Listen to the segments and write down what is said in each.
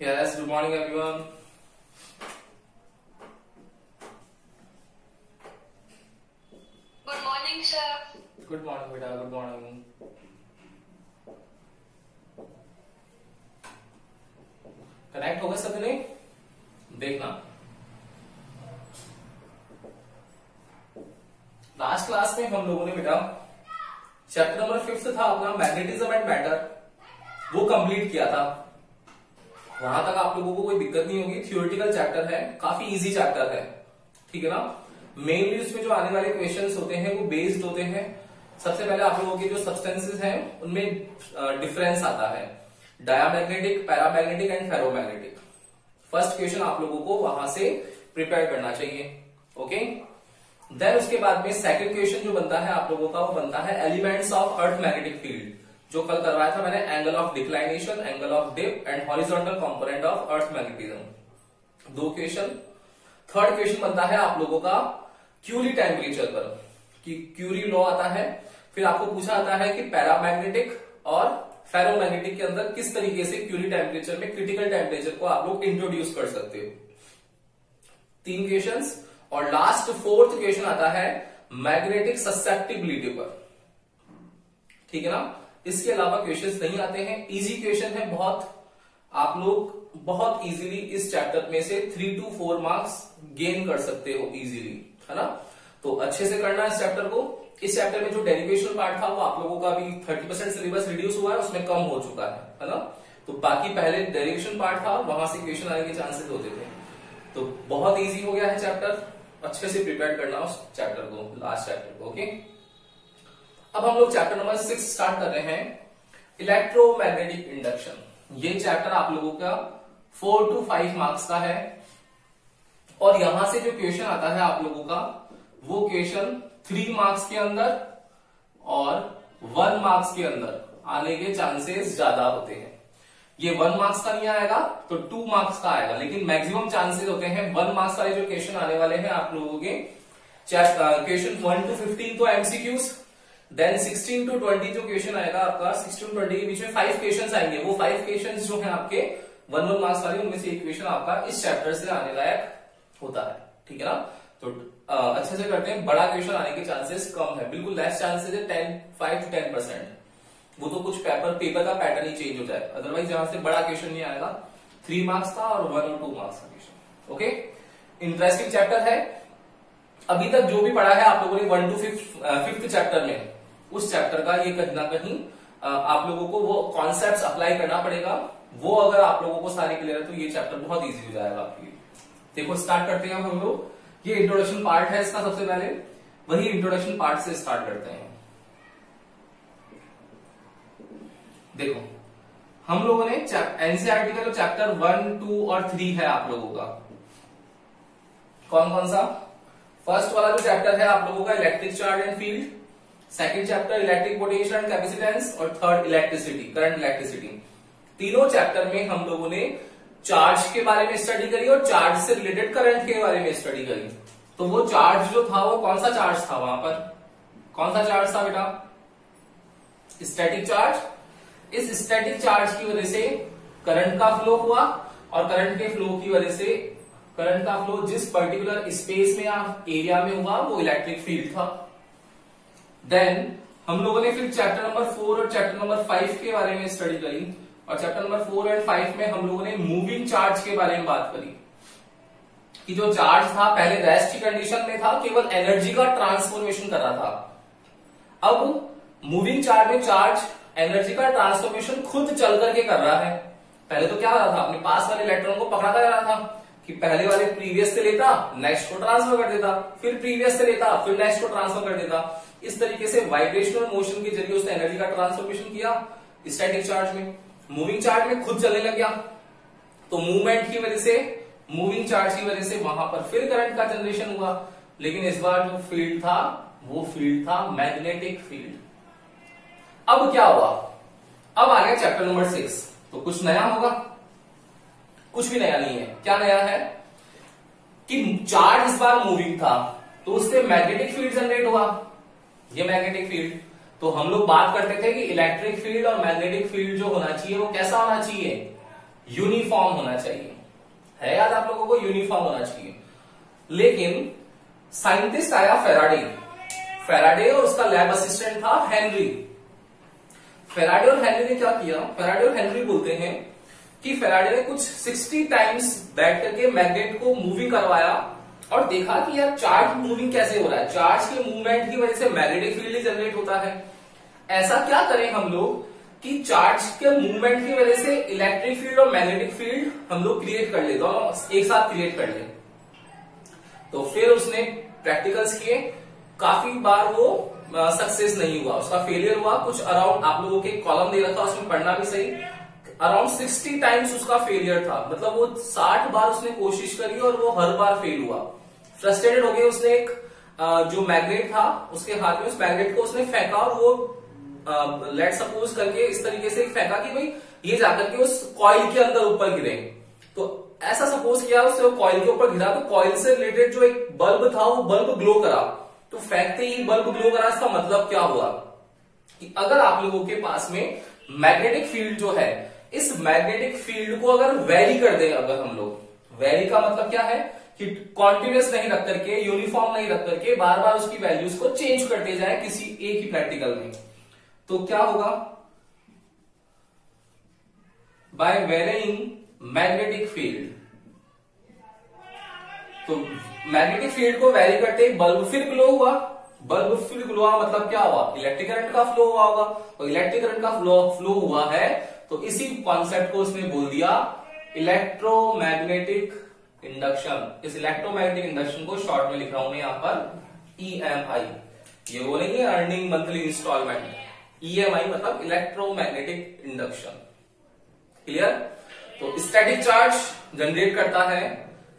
Yes, good morning everyone. Good morning, sir. Good morning बेटा, good morning. Connect हो गए सभी ने? देखना लास्ट क्लास में हम लोगों ने बेटा चैप्टर नंबर 5 था अपना मैग्नेटिज्म एंड मैटर, वो कंप्लीट किया था। वहां तक आप लोगों को कोई दिक्कत नहीं होगी। थ्योरेटिकल चैप्टर है, काफी इजी चैप्टर है, ठीक है ना। मेनली उसमें जो आने वाले क्वेश्चंस होते हैं वो बेस्ड होते हैं। सबसे पहले आप लोगों के जो सब्सटेंसेस हैं उनमें डिफरेंस आता है, diamagnetic, paramagnetic and ferromagnetic. First question आप लोगों को वहां से प्रिपेयर करना चाहिए, ओके। देन उसके बाद में सेकंड क्वेश्चन जो बनता है आप लोगों का, वो बनता है elements of earth magnetic field, जो कल करवाया था मैंने, angle of declination, angle of dip and horizontal component of earth magnetism. 2 question. Third question बनता है आप लोगों का क्यूरी टेम्परेचर पर, कि क्यूरी लॉ आता है। फिर आपको पूछा जाता है कि पैरामैग्नेटिक और फेरोमैग्नेटिक के अंदर किस तरीके से क्यूरी टेम्परेचर में क्रिटिकल टेम्परेचर को आप लोग इंट्रोड्यूस कर सकते हो। 3 क्वेश्चंस। और लास्ट 4th क्वेश्चन आता है मैग्नेटिक ससेप्टिबिलिटी पर, ठीक है ना। इसके अलावा क्वेश्चंस नहीं आते हैं, इजी क्वेश्चन है बहुत। आप लोग बहुत इजीली इस चैप्टर में से 3 to 4 मार्क्स गेन कर सकते हो इजीली, है ना। तो अच्छे से करना इस चैप्टर को। इस चैप्टर में जो डेरिवेशन पार्ट था वो आप लोगों का भी 30% सिलेबस रिड्यूस हुआ है, उसमें कम हो चुका है ना। तो बाकी पहले डेरिवेशन पार्ट था, वहां से क्वेश्चन आने के चांसेस होते थे। तो बहुत इजी हो गया है चैप्टर, अच्छे से प्रिपेयर करना उस चैप्टर को, लास्ट चैप्टर को, ओके। अब हम लोग चैप्टर नंबर 6 स्टार्ट कर रहे हैं, इलेक्ट्रोमैग्नेटिक इंडक्शन। ये चैप्टर आप लोगों का 4 to 5 मार्क्स का है। और यहां से जो क्वेश्चन आता है आप लोगों का, वो क्वेश्चन 3 मार्क्स के अंदर और 1 मार्क्स के अंदर आने के चांसेस ज्यादा होते हैं। ये 1 मार्क्स का नहीं आएगा तो 2 मार्क्स का आएगा, लेकिन मैक्सिमम चांसेस होते हैं 1 मार्क्स वाले जो क्वेश्चन आने वाले हैं आप लोगों के। क्वेश्चन 1 to 15 तो एमसीक्यूज, देन 16 to 20 जो क्वेश्चन आएगा आपका, 16 to 20 के बीच में 5 क्वेश्चन आएंगे। वो 5 क्वेश्चन जो है आपके 1 मार्क्स वाले, उनमें से एक क्वेश्चन आपका इस चैप्टर से आने लायक होता है, ठीक है ना। तो अच्छे से करते हैं, बड़ा क्वेश्चन आने के चांसेस कम है, बिल्कुल लेस चांसेस है, 5 to 10%। वो तो कुछ पेपर का पैटर्न ही चेंज हो जाए, अदरवाइज यहां से बड़ा क्वेश्चन नहीं आएगा। 3 मार्क्स का और 1 और 2 मार्क्स का क्वेश्चन, ओके। इंटरेस्टिंग चैप्टर है। अभी तक जो भी पढ़ा है आप लोगों ने 1 to 5th चैप्टर में, उस चैप्टर का ये कहीं ना कहीं आप लोगों को वो कॉन्सेप्ट्स अप्लाई करना पड़ेगा। वो अगर आप लोगों को सारे क्लियर है तो ये चैप्टर बहुत इजी हो जाएगा आपके लिए। देखो स्टार्ट करते हैं हम लोग। ये इंट्रोडक्शन पार्ट है इसका, सबसे पहले वही इंट्रोडक्शन पार्ट से स्टार्ट करते हैं। देखो हम लोगों ने एनसीईआरटी का जो चैप्टर 1, 2 और 3 है आप लोगों का, कौन कौन सा? फर्स्ट वाला जो चैप्टर है आप लोगों का electric charge and field, second chapter electric potential and capacitance, और थर्ड इलेक्ट्रिसिटी, करंट इलेक्ट्रिसिटी। तीनों चैप्टर में हम लोगों ने चार्ज के बारे में स्टडी करी और चार्ज से रिलेटेड करंट के बारे में स्टडी करी। तो वो चार्ज जो था वो कौन सा चार्ज था, वहां पर कौन सा चार्ज था बेटा? Static charge. इस स्टैटिक चार्ज की वजह से करंट का फ्लो हुआ, और करंट के फ्लो की वजह से, करंट का फ्लो जिस पर्टिकुलर स्पेस में या एरिया में हुआ वो इलेक्ट्रिक फील्ड था। देन हम लोगों ने फिर चैप्टर नंबर 4 और चैप्टर नंबर 5 के बारे में स्टडी करी, और चैप्टर नंबर 4 एंड 5 में हम लोगों ने मूविंग चार्ज के बारे में बात करी, कि जो चार्ज था पहले रेस्ट की कंडीशन में था, केवल एनर्जी का ट्रांसफॉर्मेशन कर रहा था। अब मूविंग चार्ज में चार्ज एनर्जी का ट्रांसफॉर्मेशन खुद चल करके कर रहा है। पहले तो क्या हो रहा था, अपने पास वाले इलेक्ट्रॉन को पकड़ा जा रहा था, कि पहले वाले प्रीवियस से लेता, नेक्स्ट को ट्रांसफर कर देता, फिर प्रीवियस से लेता, फिर नेक्स्ट को ट्रांसफर कर देता। इस तरीके से वाइब्रेशनल मोशन के जरिए उसने एनर्जी का ट्रांसफॉर्मेशन किया स्टैटिक चार्ज में। मूविंग चार्ज में खुद चलने लग गया, तो मूवमेंट की वजह से, मूविंग चार्ज की वजह से वहां पर फिर करंट का जनरेशन हुआ। लेकिन इस बार जो फील्ड था वो फील्ड था मैग्नेटिक फील्ड। अब क्या हुआ? अब आ गया चैप्टर नंबर 6, तो कुछ नया होगा? कुछ भी नया नहीं है। क्या नया है? कि चार्ज इस बार मूविंग था तो उससे मैग्नेटिक फील्ड जनरेट हुआ, ये मैग्नेटिक फील्ड। तो हम लोग बात करते थे कि इलेक्ट्रिक फील्ड और मैग्नेटिक फील्ड जो होना चाहिए वो कैसा होना चाहिए? यूनिफॉर्म होना चाहिए, है याद आप लोगों को, यूनिफॉर्म होना चाहिए। लेकिन साइंटिस्ट आया फेराडे और उसका लैब असिस्टेंट था हेनरी। फेराडे और हेनरी ने क्या किया, फेराडे और हेनरी बोलते हैं कि फेराडे ने कुछ 60 टाइम्स बैठ करके मैग्नेट को मूविंग करवाया और देखा कि यार चार्ज मूविंग कैसे हो रहा है, चार्ज के मूवमेंट की वजह से मैग्नेटिक फील्ड जनरेट होता है। ऐसा क्या करें हम लोग कि चार्ज के मूवमेंट की वजह से इलेक्ट्रिक फील्ड और मैग्नेटिक फील्ड हम लोग क्रिएट कर ले, दोनों एक साथ क्रिएट कर ले। तो फिर उसने प्रैक्टिकल्स किए, काफी बार वो सक्सेस नहीं हुआ, उसका फेलियर हुआ। कुछ अराउंड आप लोगों के कॉलम दे रखा, उसमें पढ़ना भी सही, अराउंड 60 टाइम्स उसका फेलियर था, मतलब वो 60 बार उसने कोशिश करी और वो हर बार फेल हुआ। फ्रस्ट्रेटेड हो गए, उसने एक जो मैग्नेट था उसके हाथ में, उस मैग्नेट को उसने फेंका और वो लेट सपोज करके इस तरीके से फेंका कि भाई ये जाकर के उस कॉइल के अंदर ऊपर गिरे। तो ऐसा सपोज किया, उससे कॉइल के ऊपर गिरा तो कॉइल से रिलेटेड जो एक बल्ब था वो बल्ब ग्लो करा। तो फेंकते ही बल्ब ग्लो करा, इसका मतलब क्या हुआ कि अगर आप लोगों के पास में मैग्नेटिक फील्ड जो है, इस मैग्नेटिक फील्ड को अगर वेरी कर दें, अगर हम लोग, वेरी का मतलब क्या है कि कॉन्टिन्यूस नहीं रख करके, यूनिफॉर्म नहीं रख करके बार बार उसकी वैल्यूज को चेंज करते जाए किसी एक ही प्रैक्टिकल में, तो क्या होगा, बाय वेरिंग मैग्नेटिक फील्ड। तो मैग्नेटिक फील्ड को वेरी करते बल्ब फिर ग्लो हुआ, बल्ब फिर ग्लो हुआ मतलब क्या हुआ, इलेक्ट्रिक करंट का फ्लो हुआ होगा, और इलेक्ट्रिक करंट का फ्लो हुआ है तो इसी कॉन्सेप्ट को उसने बोल दिया इलेक्ट्रोमैग्नेटिक इंडक्शन। इस इलेक्ट्रोमैग्नेटिक इंडक्शन को शॉर्ट में लिख रहा हूं मैं यहां पर EMI, ये वो नहीं है अर्निंग मंथली इंस्टॉलमेंट, EMI मतलब इलेक्ट्रोमैग्नेटिक इंडक्शन। क्लियर। तो स्टैटिक चार्ज जनरेट करता है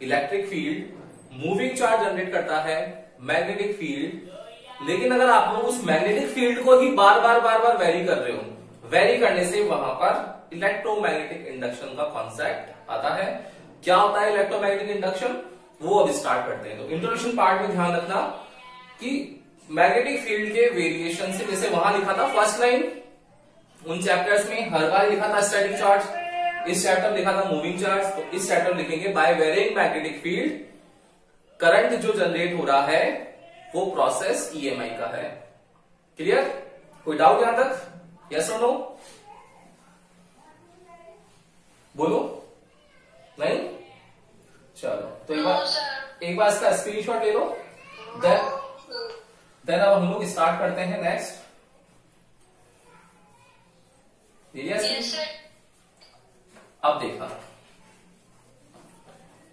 electric field, moving charge generate करता है मैग्नेटिक फील्ड। लेकिन अगर आप लोग उस मैग्नेटिक फील्ड को ही बार बार वेरी कर रहे हो, वेरी करने से वहां पर इलेक्ट्रोमैग्नेटिक इंडक्शन का कॉन्सेप्ट आता है। क्या होता है इलेक्ट्रोमैग्नेटिक इंडक्शन, वो अब स्टार्ट करते हैं। तो इंट्रोडक्शन पार्ट में ध्यान रखना कि मैग्नेटिक फील्ड के वेरिएशन से, जैसे वहां लिखा था फर्स्ट लाइन, उन चैप्टर्स में हर बार लिखा था स्टैटिक चार्ज, इस चैप्टर लिखा था मूविंग चार्ज, तो इस चैप्टर लिखेंगे by varying magnetic field current जो जनरेट हो रहा है वो प्रोसेस EMI का है। क्लियर। कोई डाउट यहां तक, यस और नो, बोलो, नहीं, चलो तो एक बार इसका स्क्रीनशॉट ले लो, देन अब हम लोग स्टार्ट करते हैं नेक्स्ट। अब देखा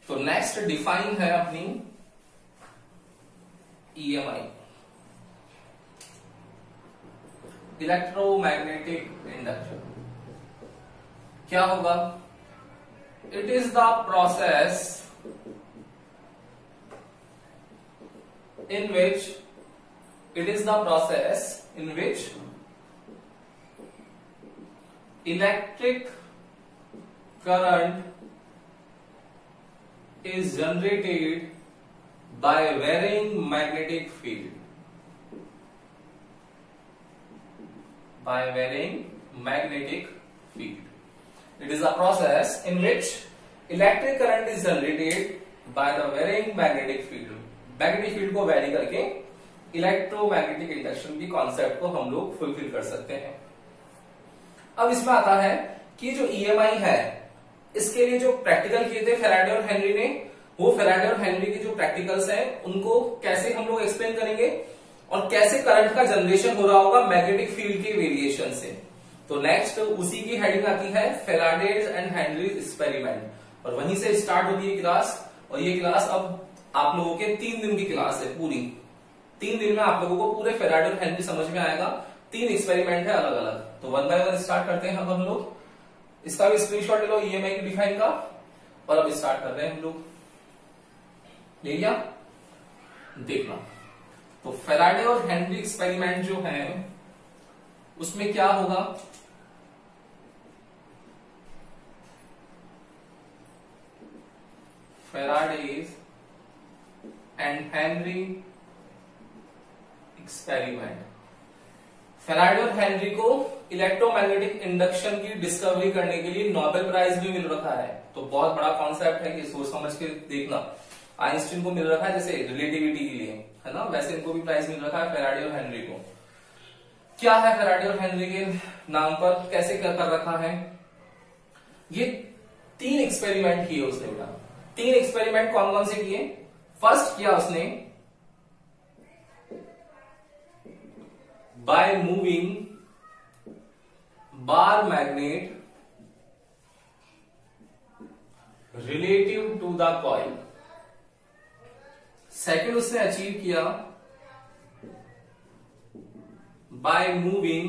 तो नेक्स्ट डिफाइन है अपनी EMI, इलेक्ट्रोमैग्नेटिक इंडक्शन। क्या होगा, it is the process in which electric current is generated by varying magnetic field. It is a process in which electric current is generated by the varying magnetic field. Magnetic field को very करके electromagnetic induction की concept को हम लोग fulfil कर सकते हैं। अब इसमें आता है कि जो EMI है, इसके लिए जो प्रैक्टिकल किए थे फेराडे और हेनरी ने, वो फेराडे और हेनरी के जो प्रैक्टिकल्स हैं उनको कैसे हम लोग एक्सप्लेन करेंगे और कैसे करंट का जनरेशन हो रहा होगा मैग्नेटिक फील्ड के वेरिएशन से। तो नेक्स्ट उसी की हेडिंग आती है फेराडेज एंड हेनरी एक्सपेरिमेंट, और वहीं से स्टार्ट होती है क्लास। और ये क्लास अब आप लोगों के 3 दिन की क्लास है, पूरी 3 दिन में आप लोगों को पूरे फेराडे और हेनरी समझ में आएगा। 3 एक्सपेरिमेंट है अलग अलग। तो 1 बाय 1 स्टार्ट करते हैं अब हम लोग। इसका भी स्क्रीनशॉट ले लो EMI की डिफाइन का, और अब स्टार्ट कर रहे हैं हम लोग। ले लिया, देखना। तो फेराडे और हेनरी एक्सपेरिमेंट जो है उसमें क्या होगा, Faraday's and Henry experiment. Faraday और हेनरी को इलेक्ट्रोमैग्नेटिक इंडक्शन की डिस्कवरी करने के लिए नोबेल प्राइज भी मिल रखा है। तो बहुत बड़ा कॉन्सेप्ट है कि सोच समझ के देखना। आइंस्टीन को मिल रखा है जैसे रिलेटिविटी के लिए, है ना, वैसे इनको भी प्राइज मिल रखा है फैराडे और हेनरी को। क्या है फैराडे और हेनरी के नाम पर, कैसे कर रखा है? ये 3 एक्सपेरिमेंट किए उसने बेटा। 3 एक्सपेरिमेंट कौन कौन से किए? फर्स्ट किया उसने by moving bar magnet relative to the coil. Second उसने अचीव किया by moving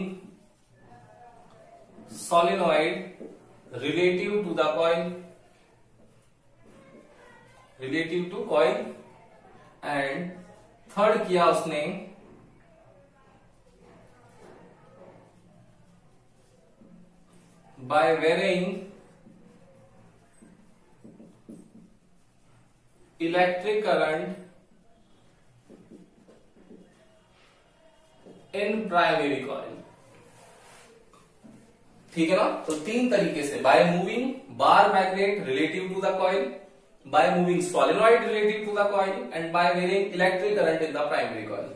solenoid relative to the coil, relative to coil. And third किया उसने by varying electric current in primary coil. ठीक है ना? तो 3 तरीके से, by moving bar magnet relative to the coil, by moving solenoid relative to the coil and by varying electric current in the primary coil.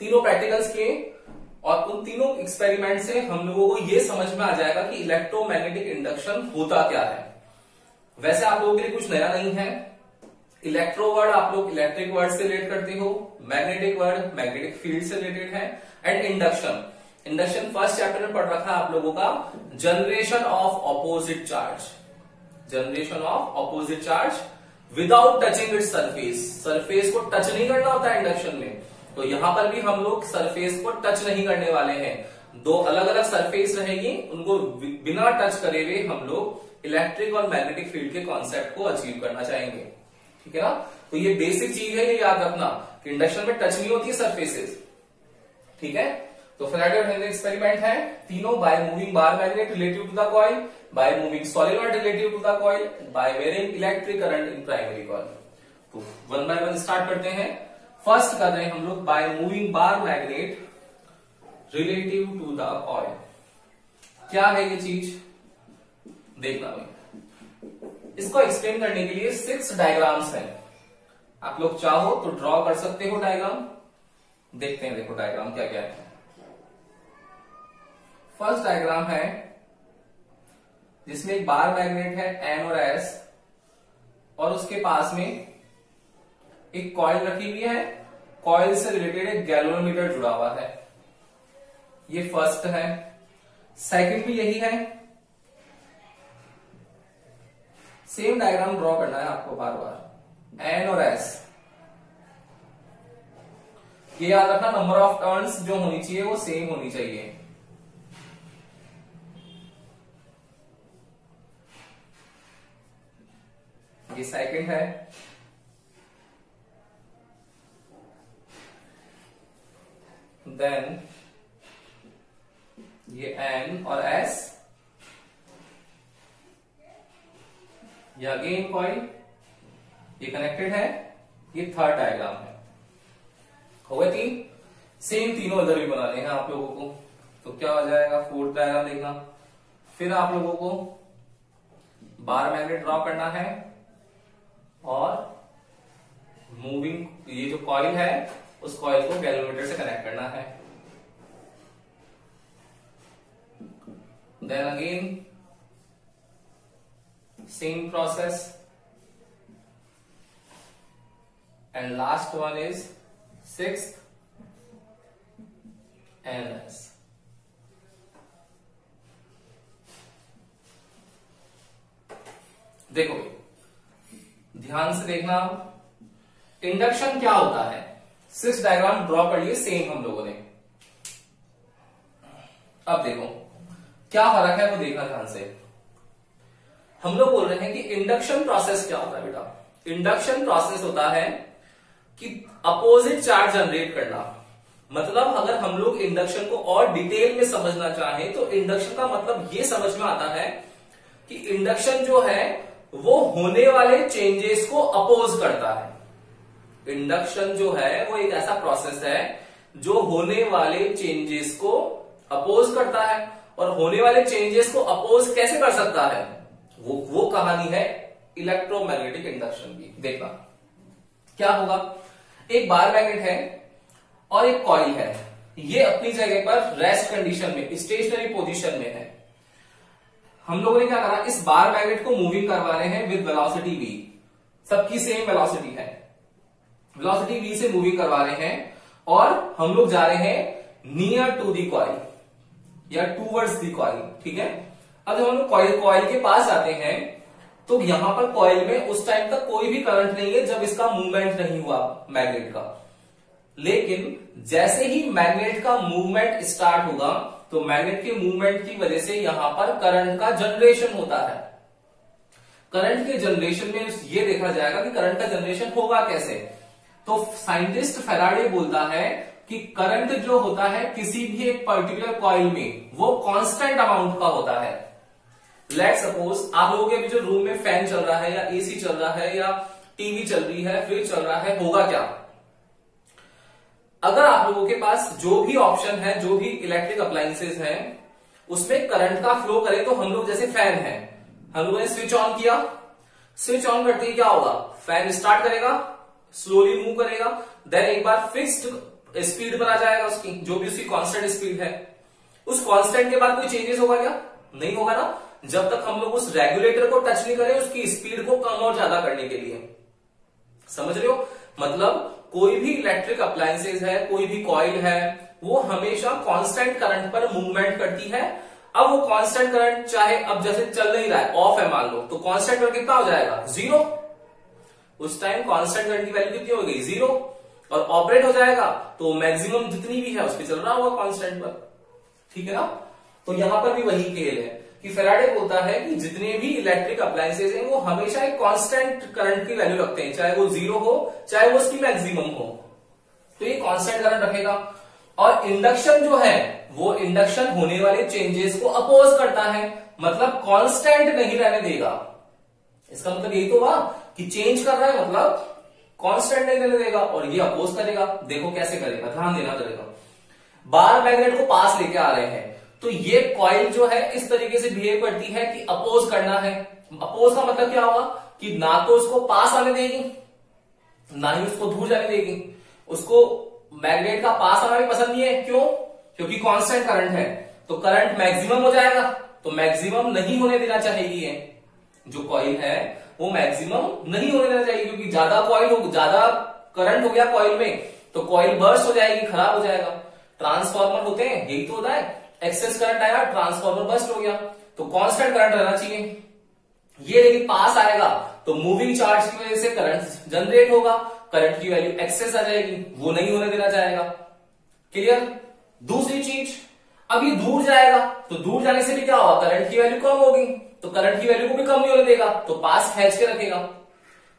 तीनों practicals के, और उन तीनों एक्सपेरिमेंट से हम लोगों को यह समझ में आ जाएगा कि इलेक्ट्रोमैग्नेटिक इंडक्शन होता क्या है। वैसे आप लोगों के लिए कुछ नया नहीं है। इलेक्ट्रो वर्ड आप लोग इलेक्ट्रिक वर्ड से रिलेट करते हो, मैग्नेटिक वर्ड मैग्नेटिक फील्ड से रिलेटेड है, एंड इंडक्शन फर्स्ट चैप्टर में पढ़ रखा है आप लोगों का generation of opposite charge, generation of opposite charge without touching its surface. Surface को टच नहीं करना होता है इंडक्शन में, तो यहां पर भी हम लोग सरफेस को टच नहीं करने वाले हैं। 2 अलग अलग सरफेस रहेगी, उनको बिना टच करे हुए हम लोग इलेक्ट्रिक और मैग्नेटिक फील्ड के कॉन्सेप्ट को अचीव करना चाहेंगे। ठीक है ना? तो ये बेसिक चीज है, ये याद रखना कि इंडक्शन में टच नहीं होती है सरफेसेस। ठीक है? तो फैराडे और हेनरी एक्सपेरिमेंट है तीनों, by moving bar magnet relative to the coil, by moving solenoid relative to the coil, by varying electric current in primary coil. तो 1 बाय 1 स्टार्ट करते हैं। फर्स्ट कर रहे हैं हम लोग by moving bar magnet relative to the coil. क्या है ये चीज, देखना भाई। इसको एक्सप्लेन करने के लिए 6 डायग्राम्स हैं। आप लोग चाहो तो ड्रॉ कर सकते हो डायग्राम। देखते हैं, देखो डायग्राम क्या क्या है। फर्स्ट डायग्राम है जिसमें एक बार मैग्नेट है N और S, और उसके पास में एक कॉइल रखी हुई है। कॉइल से रिलेटेड एक गैल्वेनोमीटर जुड़ा हुआ है। ये फर्स्ट है। सेकंड भी यही है। सेम डायग्राम ड्रॉ करना है आपको बार बार। N और S, ये याद रखना, नंबर ऑफ टर्न्स जो होनी चाहिए वो सेम होनी चाहिए। ये सेकंड है। देन ये N और S, ये अगेन कॉइल, ये कनेक्टेड है। ये थर्ड डायग्राम है। हो गए 3। सेम तीनों इधर भी बनाने हैं आप लोगों को। तो क्या हो जाएगा, फोर्थ डायग्राम देखना। फिर आप लोगों को बार मैग्नेट ड्रॉ करना है और मूविंग, ये जो कॉइल है उस कॉइल को गैल्वेनोमीटर से कनेक्ट करना है। Then again same process, and last one is 6th NS। देखो ध्यान से देखना, इंडक्शन क्या होता है। 6 डायग्राम ड्रॉ कर लिए सेम हम लोगों ने। अब देखो क्या फर्क है वो देखना ध्यान से। हम लोग बोल रहे हैं कि इंडक्शन प्रोसेस क्या होता है बेटा। इंडक्शन प्रोसेस होता है कि अपोजिट चार्ज जनरेट करना। मतलब अगर हम लोग इंडक्शन को और डिटेल में समझना चाहें तो इंडक्शन का मतलब ये समझ में आता है कि इंडक्शन जो है वो होने वाले चेंजेस को अपोज करता है। इंडक्शन जो है वो एक ऐसा प्रोसेस है जो होने वाले चेंजेस को अपोज करता है। और होने वाले चेंजेस को अपोज कैसे कर सकता है, वो कहानी है इलेक्ट्रोमैग्नेटिक इंडक्शन की। देखना क्या होगा, एक बार मैग्नेट है और एक कॉइल है, ये अपनी जगह पर रेस्ट कंडीशन में, स्टेशनरी पोजीशन में है। हम लोगों ने क्या करा, इस बार मैग्नेट को मूविंग करवा रहे हैं विद वेलोसिटी v, सबकी सेम वेलोसिटी है, वेलोसिटी v से मूविंग करवा रहे हैं और हम लोग जा रहे हैं नियर टू दी कॉइल या टूवर्ड्स दी कॉइल। ठीक है, अब जब हम लोग कॉइल के पास जाते हैं तो यहां पर कॉइल में उस टाइम तक कोई भी करंट नहीं है जब इसका मूवमेंट नहीं हुआ मैग्नेट का। लेकिन जैसे ही मैग्नेट का मूवमेंट स्टार्ट होगा तो मैग्नेट के मूवमेंट की वजह से यहां पर करंट का जनरेशन होता है। करंट के जनरेशन में ये देखा जाएगा कि करंट का जनरेशन होगा कैसे। तो साइंटिस्ट फैराडे बोलता है कि करंट जो होता है किसी भी एक पर्टिकुलर कॉइल में वो कांस्टेंट अमाउंट का होता है। लेट्स सपोज आप लोगों के अभी जो रूम में फैन चल रहा है या एसी चल रहा है या टीवी चल रही है, फ्रिज चल रहा है, होगा क्या, अगर आप लोगों के पास जो भी ऑप्शन है, जो भी इलेक्ट्रिक अप्लायंसेस हैं, उसमें करंट का फ्लो करे, तो हम लोग जैसे फैन है, हम लोगों ने स्विच ऑन किया, स्विच ऑन करते ही क्या होगा, फैन स्टार्ट करेगा, स्लोली मूव करेगा, देन एक बार फिक्स्ड स्पीड पर आ जाएगा उसकी, जो भी उसकी कांस्टेंट स्पीड है। उस कांस्टेंट के बाद कोई चेंजेस होगा क्या, नहीं होगा ना, जब तक हम लोग उस रेगुलेटर को टच नहीं करें उसकी स्पीड को कम और ज्यादा करने के लिए। समझ रहे हो, मतलब कोई भी इलेक्ट्रिक अप्लायंसेज है, कोई भी कॉइल है, वो हमेशा कांस्टेंट करंट पर मूवमेंट करती है। अब वो कांस्टेंट करंट चाहे अब जैसे चल नहीं रहा है, ऑफ है मान लो, तो कांस्टेंट करंट कितना हो जाएगा, 0। उस टाइम कांस्टेंट करंट की वैल्यू कितनी हो गई, 0। और ऑपरेट हो जाएगा तो मैक्सिमम जितनी भी है उस पर चल रहा होगा कांस्टेंट पर। ठीक है ना, तो यहां पर भी वही खेल है कि फैराडे बोलता है कि जितने भी इलेक्ट्रिक अप्लायंसेज हैं वो हमेशा एक कांस्टेंट करंट की वैल्यू रखते हैं, चाहे वो 0 हो चाहे वो उसकी मैक्सिमम हो, तो ये कांस्टेंट करंट रखेगा। और इंडक्शन जो है वो इंडक्शन होने वाले चेंजेस को अपोज करता है, मतलब कांस्टेंट नहीं रहने देगा। इसका मतलब यही तो हुआ कि चेंज कर रहा है मतलब कांस्टेंट नहीं रहने देगा, और ये अपोज करेगा। देखो कैसे करेगा, ध्यान देना करेगा। बार मैग्नेट को पास लेके आ रहे हैं तो ये कॉइल जो है इस तरीके से बिहेव करती है कि अपोज करना है। अपोज का मतलब क्या होगा कि ना तो उसको पास आने देगी ना ही उसको दूर जाने देगी। उसको मैग्नेट का पास आना भी पसंद नहीं है, क्यों, क्योंकि कांस्टेंट करंट है, तो करंट मैक्सिमम हो जाएगा, तो मैक्सिमम नहीं होने देना चाहेगी ये जो कॉइल है, वो मैक्सिमम नहीं होने देना चाहिए, क्योंकि ज्यादा कॉइल हो, ज्यादा करंट हो गया कॉइल में तो कॉइल बर्स्ट हो जाएगी, खराब हो जाएगा। ट्रांसफार्मर होते हैं, यही तो होता है, एक्सेस करंट आया, ट्रांसफार्मर बस्ट हो गया, तो कांस्टेंट करंट रहना चाहिए। ये लेकिन पास आएगा तो मूविंग चार्ज की वजह से करंट जनरेट होगा, करंट की वैल्यू एक्सेस आ जाएगी, वो नहीं होने देना चाहेगा। क्लियर। दूसरी चीज, अब ये दूर जाएगा तो दूर जाने से भी क्या होगा, करंट की वैल्यू कम होगी, तो करंट की वैल्यू को भी कम नहीं होने देगा, तो पास खींच के रखेगा।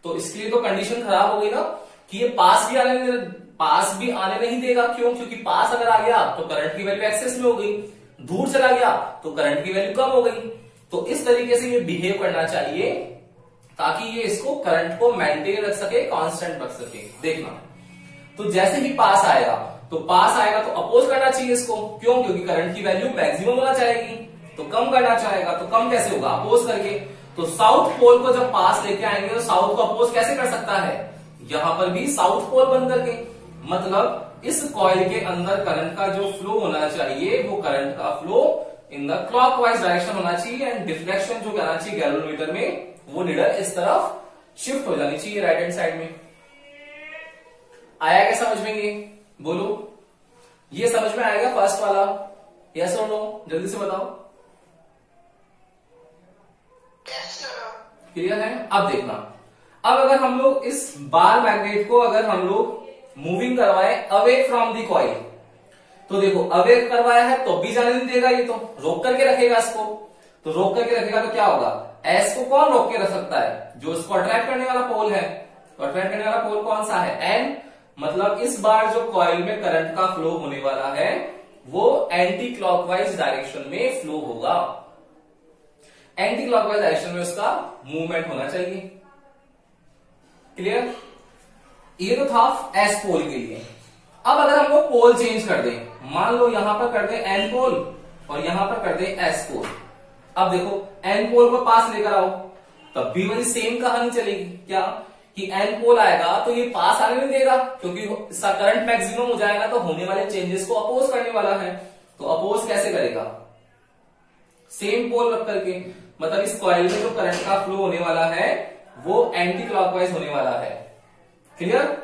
तो इसके लिए तो कंडीशन खराब हो गई ना कि ये पास भी आने नहीं देगा। क्यों, क्योंकि पास अगर आ गया तो करंट की वैल्यू एक्सेस में हो गई, दूर चला गया तो करंट की वैल्यू कम हो गई। तो इस तरीके से ये बिहेव करना चाहिए ताकि ये इसको करंट को मेंटेन रख सके, कांस्टेंट रख सके। देखना, तो जैसे ही पास आएगा तो अपोज करना चाहिए इसको। क्यों, क्योंकि करंट की वैल्यू मैक्सिमम होना चाहेगी, तो कम करना चाहेगा, तो कम कैसे होगा, अपोज करके। तो साउथ पोल को जब पास लेके आएंगे तो साउथ को अपोज कैसे कर सकता है, यहां पर भी साउथ पोल बन करके, मतलब इस कॉइल के अंदर करंट का जो फ्लो होना चाहिए वो करंट का flow in the clockwise direction होना चाहिए, एंड डिफ्लेक्शन जो कहना चाहिए गैल्वेनोमीटर में, वो नीडल इस तरफ शिफ्ट हो जानी चाहिए राइट हैंड साइड में। आया क्या समझ में, ये बोलो, ये समझ में आएगा फर्स्ट वाला, यस और नो, जल्दी से बताओ। क्लियर है। अब देखना, अब अगर हम लोग इस बार मैग्नेट को अगर हम लोग मूविंग करवाए अवे फ्रॉम दी कॉइल, तो देखो अवे करवाया है तो भी जाने नहीं देगा, ये तो रोक करके रखेगा इसको। तो रोक करके रखेगा तो क्या होगा, एस को कौन रोक के रख सकता है, जो इसको अट्रैक्ट करने वाला पोल है। तो अट्रैक्ट करने वाला पोल कौन सा है, एन, मतलब इस बार जो कॉइल में करंट का फ्लो होने वाला है वो एंटी क्लॉकवाइज डायरेक्शन में फ्लो होगा, एंटी क्लॉकवाइज डायरेक्शन में उसका मूवमेंट होना चाहिए। क्लियर। ये तो था एस पोल के लिए। अब अगर हम लोग पोल चेंज कर दें, मान लो यहां पर कर दें एन पोल और यहां पर कर दें एस पोल। अब देखो एन पोल को पास लेकर आओ, तब भी वही सेम कहानी चलेगी। क्या कि एन पोल आएगा तो ये पास आने नहीं देगा, क्योंकि इसका करंट मैक्सिमम हो जाएगा तो होने वाले चेंजेस को अपोज करने वाला है। तो अपोज कैसे करेगा? सेम पोल रख करके, मतलब इस कॉइल में जो करंट का फ्लो होने वाला है वो एंटी क्लॉकवाइज होने वाला है। क्लियर?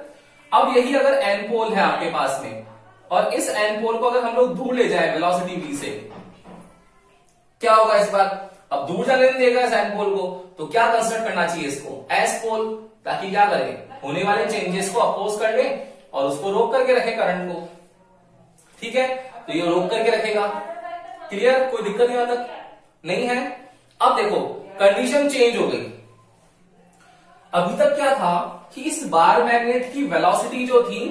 अब यही अगर एन पोल है आपके पास में और इस एन पोल को अगर हम लोग दूर ले जाए वेलोसिटी v से, क्या होगा इस बार? अब दूर जाने नहीं देगा इस एन पोल को, तो क्या कंसिडर करना चाहिए इसको? एस पोल, ताकि क्या करें? होने वाले चेंजेस को अपोज कर ले और उसको रोक करके रखे करंट को। ठीक है, तो ये रोक करके रखेगा। क्लियर? कोई दिक्कत यहां तक नहीं है। अब देखो कंडीशन चेंज हो गई। अभी तक क्या था कि इस बार मैग्नेट की वेलोसिटी जो थी,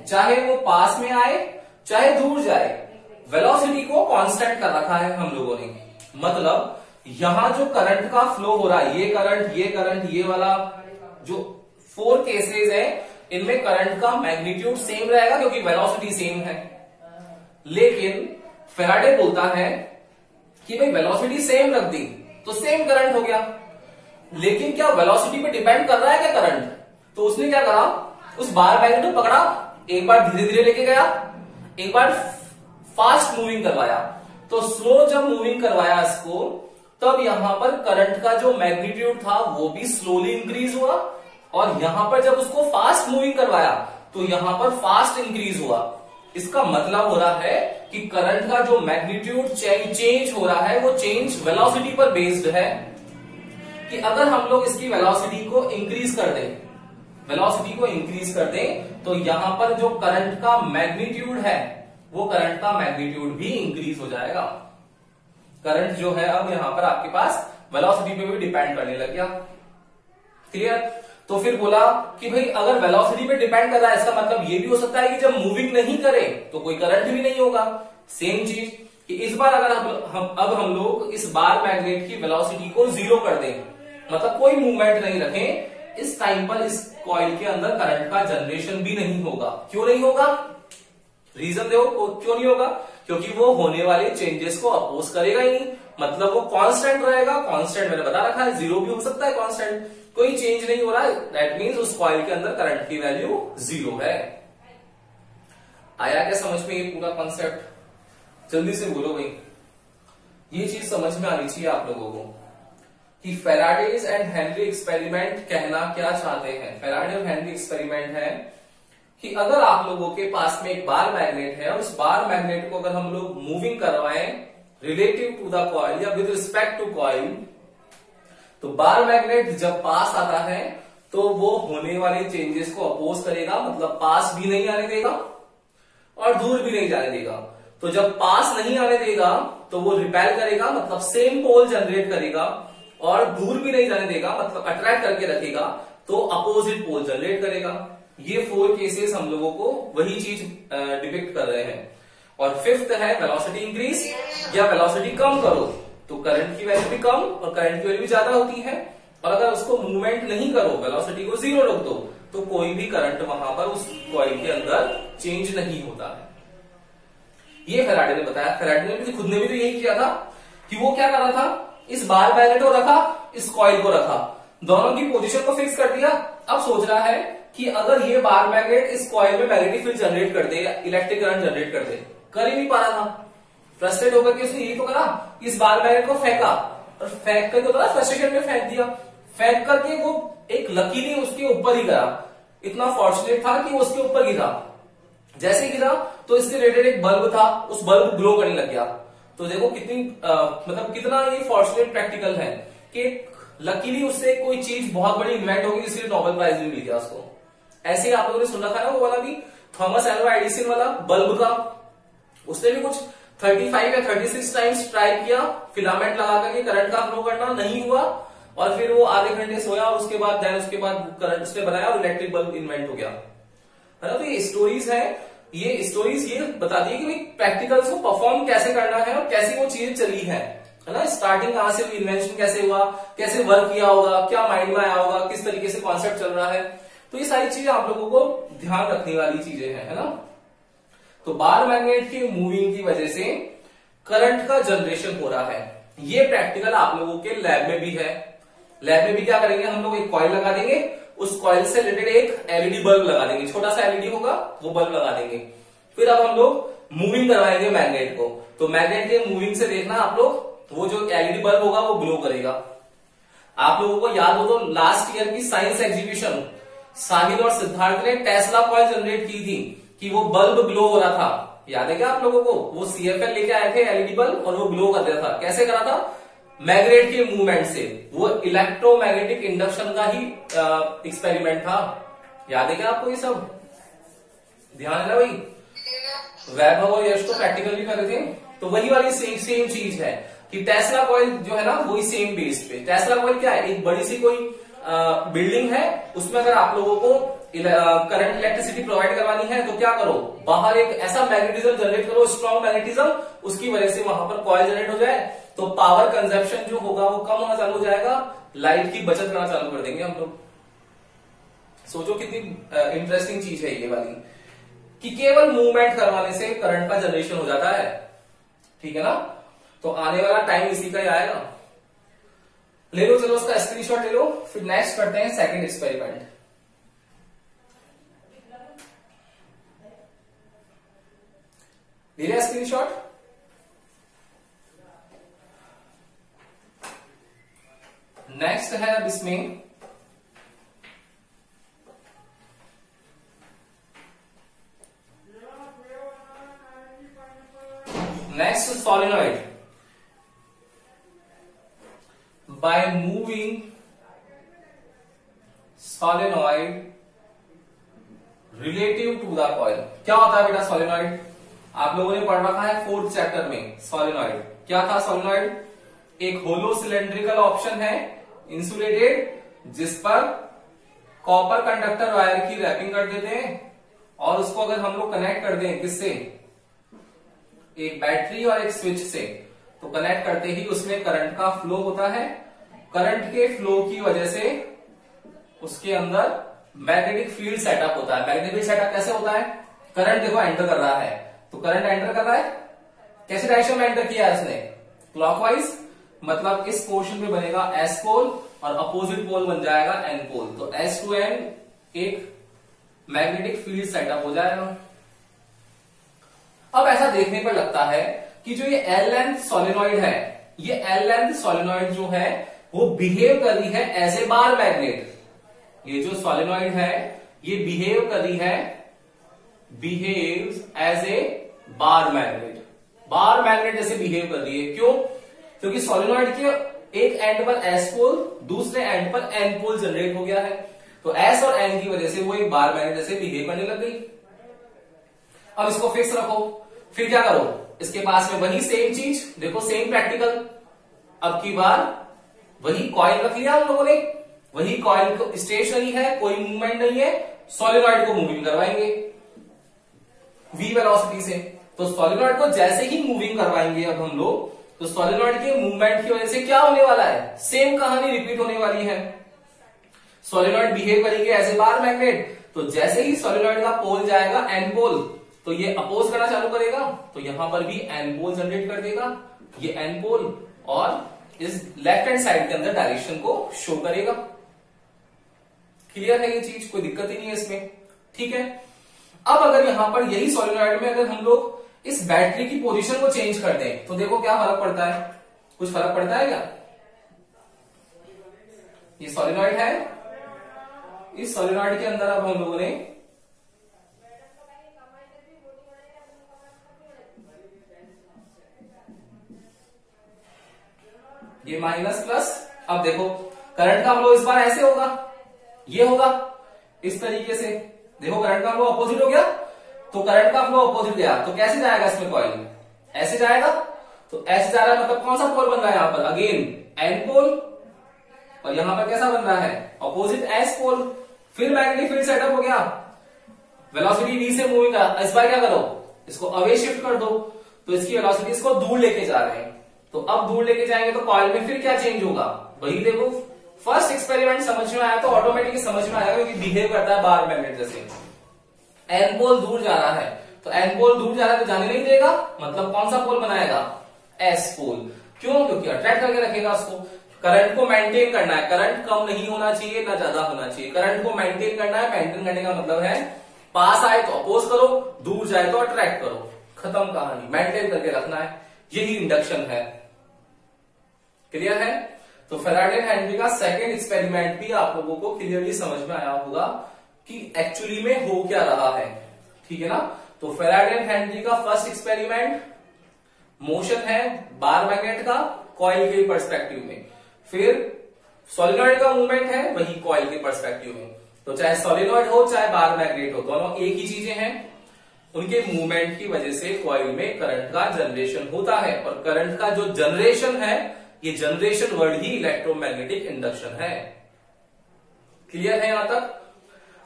चाहे वो पास में आए चाहे दूर जाए, वेलोसिटी को कांस्टेंट कर रखा है हम लोगों ने। मतलब यहां जो करंट का फ्लो हो रहा है, ये करंट, ये वाला जो 4 केसेस है, इनमें करंट का मैग्नीट्यूड सेम रहेगा क्योंकि वेलोसिटी सेम है। लेकिन फैराडे बोलता है कि भाई वेलोसिटी सेम रख दी तो सेम करंट हो गया, लेकिन क्या वेलोसिटी पे डिपेंड कर रहा है क्या करंट? तो उसने क्या करा, उस बार मैग्नेट को पकड़ा, एक बार धीरे धीरे लेके गया, एक बार फास्ट मूविंग करवाया। तो स्लो जब मूविंग करवाया इसको, तब यहां पर करंट का जो मैग्नीट्यूड था वो भी स्लोली इंक्रीज हुआ, और यहां पर जब उसको फास्ट मूविंग करवाया तो यहां पर फास्ट इंक्रीज हुआ। इसका मतलब हो रहा है कि करंट का जो मैग्नीट्यूड चेंज हो रहा है वो चेंज वेलोसिटी पर बेस्ड है। कि अगर हम लोग इसकी वेलोसिटी को इंक्रीज कर दें, तो यहां पर जो करंट का मैग्नीट्यूड है वो करंट का मैग्नीट्यूड भी इंक्रीज हो जाएगा। करंट जो है अब यहां पर आपके पास वेलोसिटी पे भी डिपेंड करने लग गया। क्लियर? तो फिर बोला कि भाई अगर वेलोसिटी पे डिपेंड कर रहा है, इसका मतलब ये भी हो सकता है कि जब मूविंग नहीं करे तो कोई करंट भी नहीं होगा। सेम चीज कि इस बार अगर हम लोग इस बार मैग्नेट की वेलोसिटी को 0 कर दें, मतलब कोई मूवमेंट नहीं रखें, इस टाइम पर इस कॉइल के अंदर करंट का जनरेशन भी नहीं होगा। क्यों नहीं होगा? रीजन देखो क्यों नहीं होगा, क्योंकि वो होने वाले चेंजेस को अपोज करेगा ही नहीं, मतलब वो कांस्टेंट रहेगा। कांस्टेंट मैंने बता रखा है, 0 भी हो सकता है कांस्टेंट, कोई चेंज नहीं हो रहा है, दैट मीन्स उस कॉइल के अंदर करंट की वैल्यू 0 है। आया क्या समझ में ये पूरा कॉन्सेप्ट? जल्दी से बोलो भाई, ये चीज समझ में आनी चाहिए आप लोगों को कि फैराडेज एंड हेनरी एक्सपेरिमेंट कहना क्या चाहते हैं। फैराडे और हेनरी एक्सपेरिमेंट है कि अगर आप लोगों के पास में एक बार मैग्नेट है और उस बार मैग्नेट को अगर हम लोग मूविंग करवाएं रिलेटिव टू द कॉइल या विद रिस्पेक्ट टू कॉइल, तो बार मैग्नेट जब पास आता है तो वो होने वाले चेंजेस को अपोज करेगा, मतलब पास भी नहीं आने देगा और दूर भी नहीं जाने देगा। तो जब पास नहीं आने देगा तो वो रिपेल करेगा, मतलब सेम पोल जनरेट करेगा, और दूर भी नहीं जाने देगा, मतलब अट्रैक्ट करके रखेगा, तो अपोजिट पोल जनरेट करेगा। ये 4 केसेस हम लोगों को वही चीज डिपिक्ट कर रहे हैं। और फिफ्थ है वेलोसिटी इंक्रीज या वेलोसिटी कम करो तो करंट की वैल्यू भी कम और करंट की वैल्यू भी ज्यादा होती है, और अगर उसको मूवमेंट नहीं करो, वेलोसिटी को 0 रख दो, तो कोई भी करंट वहां पर उस कॉइल के अंदर चेंज नहीं होता है। ये फैराडे ने बताया। फैराडे ने भी खुद ने भी तो यही किया था कि वो क्या कर रहा था, इस बार मैग्नेट को रखा, इस कॉइल को रखा, दोनों की पोजीशन को फिक्स कर दिया। अब सोच रहा है कि अगर ये बार मैग्नेट इस कॉइल में मैग्नेटिक फील्ड जनरेट कर दे या इलेक्ट्रिक करंट जनरेट कर दे, कर ही नहीं पा रहा था। फ्रस्ट्रेट होकर के उसने यही तो करा, इस बार मैग्नेट को फेंका और फेंक करके तो फ्रस्ट्रेशन में फेंक दिया, फेंक करके वो एक लकीली उसके ऊपर ही गिरा। इतना फॉर्चुनेट था कि वो उसके ऊपर गिरा। जैसे गिरा तो इसके रिलेटेड एक बल्ब था, उस बल्ब ग्लो करने लग गया। तो देखो कितनी मतलब कितना ये फॉर्चुनेट प्रैक्टिकल है कि लकीली उससे कोई चीज बहुत बड़ी इन्वेंट होगी, इसलिए नोबेल प्राइज भी मिल गया उसको। ऐसे ही आप लोगों ने सुना था ना वो वाला भी थॉमस एल्वा एडिसन वाला बल्ब का, उसने भी कुछ 35 या 36 टाइम्स ट्राई किया फिलामेंट लगा करके करंट का फ्लो करना, नहीं हुआ, और फिर वो आधे घंटे सोया और उसके बाद करंट उसने बनाया और इलेक्ट्रिक बल्ब इन्वेंट हो गया, है ना। तो ये स्टोरीज है, ये स्टोरीज ये बता दी कि भाई प्रैक्टिकल्स को परफॉर्म कैसे करना है और कैसे वो चीजें चली है ना। स्टार्टिंग कहां से हुई, इन्वेंशन कैसे हुआ, कैसे वर्क किया होगा, क्या माइंड में आया होगा, किस तरीके से कॉन्सेप्ट चल रहा है। तो ये सारी चीजें आप लोगों को ध्यान रखने वाली चीजें हैं, है ना। तो बार मैग्नेट की मूविंग की वजह से करंट का जनरेशन हो रहा है। ये प्रैक्टिकल आप लोगों के लैब में भी है। लैब में भी क्या करेंगे, हम लोग एक कॉइल लगा देंगे, उस कॉइल से रिलेटेड एक एलईडी बल्ब लगा देंगे, छोटा सा एलईडी होगा, वो बल्ब लगा देंगे। फिर अब हम लोग मूविंग करवाएंगे मैग्नेट को। तो मैग्नेट के मूविंग से देखना आप लोग, वो जो एलईडी बल्ब होगा वो ग्लो करेगा। आप लोगों को याद हो तो लास्ट ईयर की साइंस एग्जीबिशन साहिल और सिद्धार्थ ने टेस्ला कॉइल जनरेट की थी कि वो बल्ब ग्लो हो रहा था। याद है क्या आप लोगों को? वो सीएफएल लेके आए थे एलईडी बल्ब और वो ग्लो कर रहा था। कैसे करा था? मैग्नेट के मूवमेंट से। वो इलेक्ट्रोमैग्नेटिक इंडक्शन का ही एक्सपेरिमेंट था। याद है क्या आपको ये सब? ध्यान है ना भाई? वैभव और यश तो प्रैक्टिकल भी कर रहे थे। तो वही वाली सेम चीज है कि टेस्ला कॉइल जो है ना वही सेम बेस पे। टेस्ला कॉइल क्या है? एक बड़ी सी कोई बिल्डिंग है, उसमें अगर आप लोगों को करंट इलेक्ट्रिसिटी प्रोवाइड करवानी है तो क्या करो, बाहर एक ऐसा मैग्नेटिज्म जनरेट करो, स्ट्रॉन्ग मैग्नेटिज्म, उसकी वजह से वहां पर कॉइल जनरेट हो जाए, तो पावर कंजप्शन जो होगा वो कम होना चालू हो जाएगा, लाइट की बचत करना चालू कर देंगे हम लोग। सोचो कितनी इंटरेस्टिंग चीज है ये वाली, कि केवल मूवमेंट करवाने से करंट का जनरेशन हो जाता है। ठीक है ना? तो आने वाला टाइम इसी का ही आएगा। ले लो, चलो उसका स्क्रीनशॉट ले लो, फिर नेक्स्ट करते हैं सेकंड एक्सपेरिमेंट। ले लिया स्क्रीनशॉट? नेक्स्ट है अब इसमें next solenoid. By moving solenoid relative to the coil। क्या होता है बेटा सोलेनॉइड? आप लोगों ने पढ़ रखा है 4th चैप्टर में। सोलेनॉइड क्या था? सोलेनॉइड एक होलो सिलेंड्रिकल ऑप्शन है, इंसुलेटेड, जिस पर कॉपर कंडक्टर वायर की रैपिंग कर देते हैं, और उसको अगर हम लोग कनेक्ट कर दें किससे? एक बैटरी और एक स्विच से, तो कनेक्ट करते ही उसमें करंट का फ्लो होता है। करंट के फ्लो की वजह से उसके अंदर मैग्नेटिक फील्ड सेटअप होता है। मैग्नेटिक फील्ड सेटअप कैसे होता है? करंट देखो एंटर कर रहा है, तो करंट एंटर कर रहा है, कैसे डायरेक्शन में एंटर किया है उसने? क्लॉकवाइज, मतलब इस पोर्शन में बनेगा एस पोल और अपोजिट पोल बन जाएगा एन पोल, तो एस टू एन एक मैग्नेटिक फील्ड सेटअप हो जाएगा। अब ऐसा देखने पर लगता है कि जो ये एल लेंथ सोलेनॉइड है, ये एल लेंथ सोलेनॉइड जो है वो बिहेव कर रही है एज ए बार मैग्नेट। ये जो सोलेनॉइड है ये बिहेव कर रही है, behaves as a bar magnet. Bar magnet जैसे बिहेव कर रही है। क्यों? क्योंकि सोलेनॉइड के एक एंड पर एस पोल, दूसरे एंड पर एन पोल जनरेट हो गया है, तो एस और एन की वजह से वो एक बार मैग्नेट जैसे बिहेव करने लग गई। अब इसको फिक्स रखो, फिर क्या करो? इसके पास में वही सेम चीज, देखो सेम प्रैक्टिकल, अब की बार वही कॉइल रख लिया हम लोगों ने, वही कॉइल को स्टेशनरी है, कोई मूवमेंट नहीं है, सोलेनॉइड को मूविंग करवाएंगे v वेलोसिटी से। तो सोलेनॉइड को जैसे ही मूविंग करवाएंगे अब हम लोग, तो सोलेनॉइड के मूवमेंट की वजह से क्या होने वाला है? सेम कहानी रिपीट होने वाली है। सोलेनॉइड बिहेव करेंगे एज ए बार मैग्नेट, तो जैसे ही सोलेनॉइड का पोल जाएगा एन पोल, तो ये अपोज करना चालू करेगा, तो यहां पर भी एन पोल जनरेट कर देगा, ये एन पोल, और इस लेफ्ट हैंड साइड के अंदर डायरेक्शन को शो करेगा। क्लियर है ये चीज? कोई दिक्कत ही नहीं है इसमें। ठीक है, अब अगर यहां पर यही सोलेनॉइड में अगर हम लोग इस बैटरी की पोजीशन को चेंज कर दें, तो देखो क्या फर्क पड़ता है? कुछ फर्क पड़ता है क्या? ये सोलेनॉइड है, इस सोलेनॉइड के अंदर अब हम लोगों ने ये माइनस प्लस, अब देखो करंट का फ्लो इस बार ऐसे होगा, ये होगा इस तरीके से, देखो करंट का फ्लो अपोजिट हो गया, तो करंट का फ्लो अपोजिट गया, तो कैसे जाएगा इसमें कॉइल? ऐसे जाएगा, तो ऐसे जा रहा है, मतलब कौन सा पोल बन रहा है यहां पर? अगेन एन पोल, और यहां पर कैसा बन रहा है? Opposite S pole. फिर मैग्नेटिक फील्ड सेटअप हो गया, वेलोसिटी v से मूविंग का, इस बार क्या करो? इसको अवे शिफ्ट कर दो, तो इसकी वेलोसिटी इसको दूर लेके जा रहे हैं, तो अब दूर लेके जाएंगे तो कॉइल में फिर क्या चेंज होगा? वही देखो, फर्स्ट एक्सपेरिमेंट समझ में आया तो ऑटोमेटिकली समझ में आएगा, क्योंकि बिहेव करता है बार मैग्नेट जैसे। एन पोल दूर जा रहा है, तो एन पोल दूर जा रहा है तो जाने नहीं देगा, मतलब कौन सा पोल बनाएगा, एस पोल। क्यों? क्योंकि अट्रैक्ट करके रखेगा उसको। करंट को मेंटेन करना है, करंट कम नहीं होना चाहिए ना ज्यादा होना चाहिए, करंट को मेंटेन करना है। मेंटेन करने का मतलब है पास आए तो अपोज करो, दूर जाए तो अट्रैक्ट करो, खत्म कहानी। मेंटेन करके रखना है, यही इंडक्शन है। क्लियर है? तो फैराडे एंड हेनरी का सेकंड एक्सपेरिमेंट भी आप लोगों को क्लियरली समझ में आया होगा कि एक्चुअली में हो क्या रहा है। ठीक है ना? तो फैराडे एंड हेनरी का फर्स्ट एक्सपेरिमेंट मोशन है बार मैग्नेट का कॉइल के पर्सपेक्टिव में, फिर सोलेनॉइड का मूवमेंट है वही कॉइल के पर्सपेक्टिव में। तो चाहे सोलेनॉइड हो चाहे बार मैग्नेट हो, दोनों एक ही चीजें हैं। उनके मूवमेंट की वजह से कॉइल में करंट का जनरेशन होता है, और करंट का जो जनरेशन है, ये जनरेशन वर्ड ही इलेक्ट्रोमैग्नेटिक इंडक्शन है। क्लियर है यहां तक?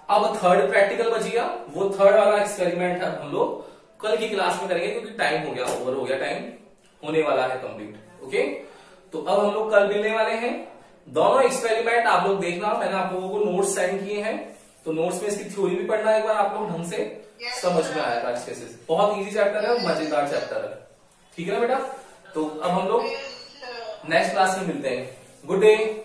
अब थर्ड प्रैक्टिकल बच गया, वो थर्ड वाला एक्सपेरिमेंट है हम लोग कल की क्लास में करेंगे, क्योंकि टाइम हो गया, ओवर हो गया, टाइम होने वाला है कंप्लीट। ओके, तो अब हम लोग कल मिलने वाले हैं। दोनों एक्सपेरिमेंट आप लोग देखना, मैंने आप लोगों को नोट्स सेंड किए हैं, तो नोट्स में इसकी थ्योरी भी पढ़ना एक बार आप लोग ढंग से, समझ में आएगा अच्छे से। बहुत इजी चैप्टर है, मजेदार चैप्टर है। ठीक है ना बेटा? तो अब हम लोग नेक्स्ट क्लास में मिलते हैं। Good day.